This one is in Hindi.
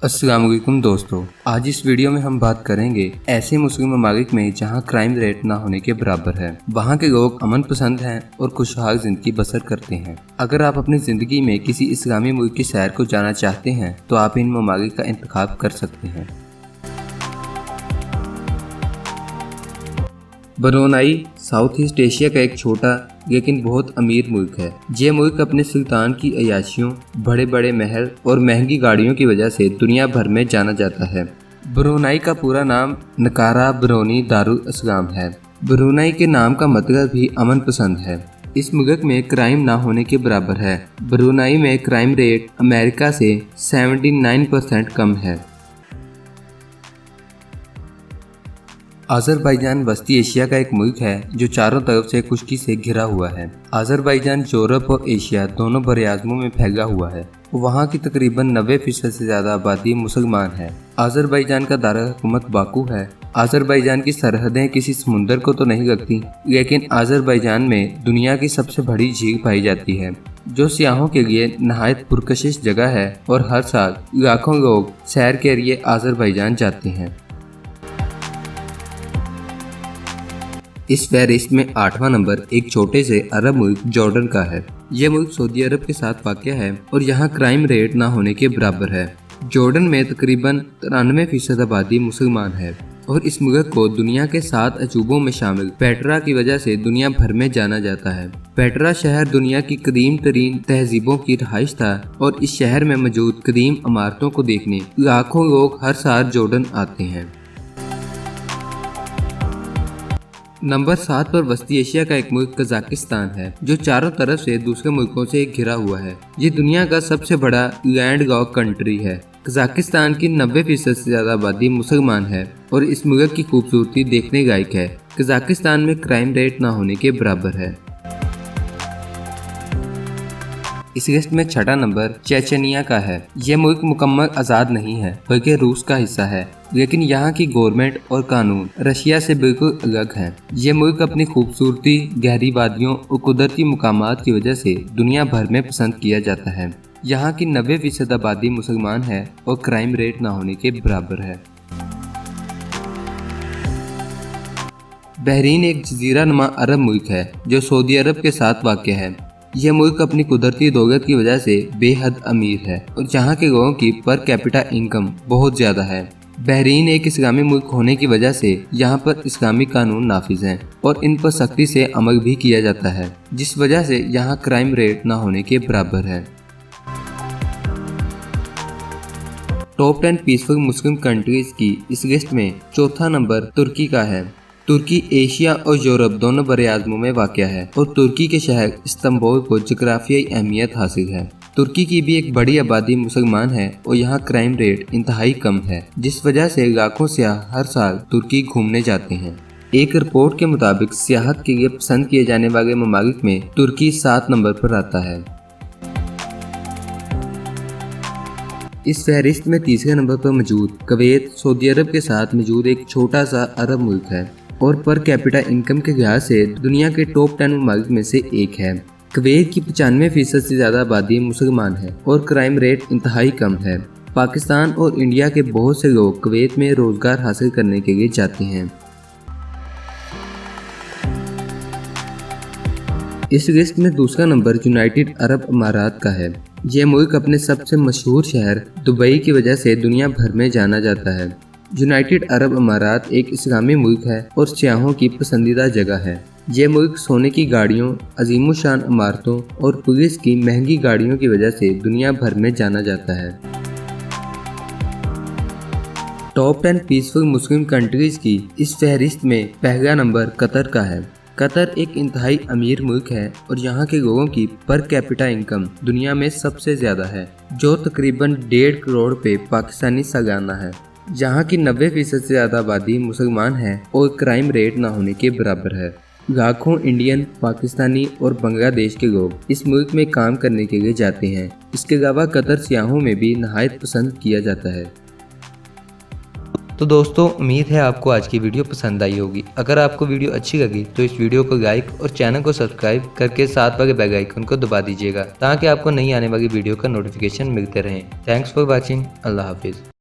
अस्सलाम वालेकुम दोस्तों, आज इस वीडियो में हम बात करेंगे ऐसे मुस्लिम ममालिक में जहां क्राइम रेट ना होने के बराबर है। वहां के लोग अमन पसंद हैं और खुशहाल जिंदगी बसर करते हैं। अगर आप अपनी जिंदगी में किसी इस्लामी मुल्क की सैर को जाना चाहते हैं तो आप इन ममालिक का इंतखाब कर सकते हैं। ब्रुनेई साउथ ईस्ट एशिया का एक छोटा लेकिन बहुत अमीर मुल्क है। यह मुल्क अपने सुल्तान की अय्याशियों, बड़े बड़े महल और महंगी गाड़ियों की वजह से दुनिया भर में जाना जाता है। ब्रुनेई का पूरा नाम नकारा ब्रोनी दारुल इस्लाम है। ब्रुनेई के नाम का मतलब ही अमन पसंद है। इस मुल्क में क्राइम ना होने के बराबर है। ब्रुनेई में क्राइम रेट अमेरिका से 79% कम है। अज़रबैजान वस्ती एशिया का एक मुल्क है जो चारों तरफ से खुश्की से घिरा हुआ है। अज़रबैजान यूरोप और एशिया दोनों बरआज़मों में फैला हुआ है। वहाँ की तकरीबन 90% से ज़्यादा आबादी मुसलमान है। अज़रबैजान का दारुल हुकूमत बाकू है। अज़रबैजान की सरहदें किसी समुंदर को तो नहीं लगती, लेकिन अज़रबैजान में दुनिया की सबसे बड़ी झील पाई जाती है जो सियाहों के लिए नहायत पुरकशिश जगह है और हर साल लाखों लोग सैर के लिए अज़रबैजान जाते हैं। इस फहरिस्त में 8वां नंबर एक छोटे से अरब मुल्क जॉर्डन का है। यह मुल्क सऊदी अरब के साथ वाक़या है और यहाँ क्राइम रेट ना होने के बराबर है। जॉर्डन में तकरीबन 93% आबादी मुसलमान है और इस मुल्क को दुनिया के 7 अजूबों में शामिल पेट्रा की वजह से दुनिया भर में जाना जाता है। पेट्रा शहर दुनिया की कदीम तरीन तहजीबों की रहाइश था और इस शहर में मौजूद कदीम इमारतों को देखने लाखों लोग हर साल जॉर्डन आते हैं। नंबर 7 पर वस्ती एशिया का एक मुल्क कजाकिस्तान है जो चारों तरफ से दूसरे मुल्कों से घिरा हुआ है। ये दुनिया का सबसे बड़ा लैंड लॉक कंट्री है। कजाकिस्तान की 90% से ज्यादा आबादी मुसलमान है और इस मुल्क की खूबसूरती देखने लायक है। कजाकिस्तान में क्राइम रेट ना होने के बराबर है। इस लिस्ट में 6वां नंबर चेचनिया का है। यह मुल्क मुकम्मल आज़ाद नहीं है बल्कि रूस का हिस्सा है, लेकिन यहाँ की गवर्नमेंट और कानून रशिया से बिल्कुल अलग हैं। यह मुल्क अपनी खूबसूरती, गहरी वादियों और कुदरती मुकामात की वजह से दुनिया भर में पसंद किया जाता है। यहाँ की 90% आबादी मुसलमान है और क्राइम रेट ना होने के बराबर है। बहरीन एक जजीरा नुमा अरब मुल्क है जो सऊदी अरब के साथ वाक़या है। यह मुल्क अपनी कुदरती दौलत की वजह से बेहद अमीर है और यहाँ के लोगों की पर कैपिटा इनकम बहुत ज़्यादा है। बहरीन एक इस्लामी मुल्क होने की वजह से यहाँ पर इस्लामी कानून नाफिज हैं और इन पर सख्ती से अमल भी किया जाता है, जिस वजह से यहाँ क्राइम रेट ना होने के बराबर है। टॉप 10 पीसफुल मुस्लिम कंट्रीज की इस लिस्ट में 4था नंबर तुर्की का है। तुर्की एशिया और यूरोप दोनों बरआज़मों में वाक़या है और तुर्की के शहर इस्तांबुल को जोग्राफियाई अहमियत हासिल है। तुर्की की भी एक बड़ी आबादी मुसलमान है और यहाँ क्राइम रेट इंतहाई कम है, जिस वजह से लाखों सियाह हर साल तुर्की घूमने जाते हैं। एक रिपोर्ट के मुताबिक सियाहत के लिए पसंद किए जाने वाले ममालिक में तुर्की 7 नंबर पर आता है। इस फहरिस्त में 3रे नंबर पर मौजूद कुवैत सऊदी अरब के साथ मौजूद एक छोटा सा अरब मुल्क है और पर कैपिटा इनकम के लिहाज से दुनिया के टॉप 10 ममालिक में से एक है। कुवैत की 95% से ज़्यादा आबादी मुसलमान है और क्राइम रेट इंतहाई कम है। पाकिस्तान और इंडिया के बहुत से लोग कुवैत में रोजगार हासिल करने के लिए जाते हैं। इस लिस्ट में 2रा नंबर यूनाइटेड अरब अमारात का है। यह मुल्क अपने सबसे मशहूर शहर दुबई की वजह से दुनिया भर में जाना जाता है। यूनाइटेड अरब अमारात एक इस्लामी मुल्क है और सियाहों की पसंदीदा जगह है। यह मुल्क सोने की गाड़ियों, अजीमुशान इमारतों और पुलिस की महंगी गाड़ियों की वजह से दुनिया भर में जाना जाता है। टॉप 10 पीसफुल मुस्लिम कंट्रीज की इस फहरिस्त में पहला नंबर कतर का है। कतर एक इंतहाई अमीर मुल्क है और यहाँ के लोगों की पर कैपिटा इनकम दुनिया में सबसे ज़्यादा है, जो तकरीबन 1.5 करोड़ पे पाकिस्तानी सालाना है। यहाँ की 90% से ज़्यादा आबादी मुसलमान है और क्राइम रेट ना होने के बराबर है। लाखों इंडियन, पाकिस्तानी और बांग्लादेश के लोग इस मुल्क में काम करने के लिए जाते हैं। इसके अलावा कतर सियाहों में भी नहायत पसंद किया जाता है। तो दोस्तों उम्मीद है आपको आज की वीडियो पसंद आई होगी। अगर आपको वीडियो अच्छी लगी तो इस वीडियो को लाइक और चैनल को सब्सक्राइब करके साथ वाले बेल आइकन को दबा दीजिएगा ताकि आपको नई आने वाली वीडियो का नोटिफिकेशन मिलते रहे। Thanks for watching. अल्लाह हाफिज़।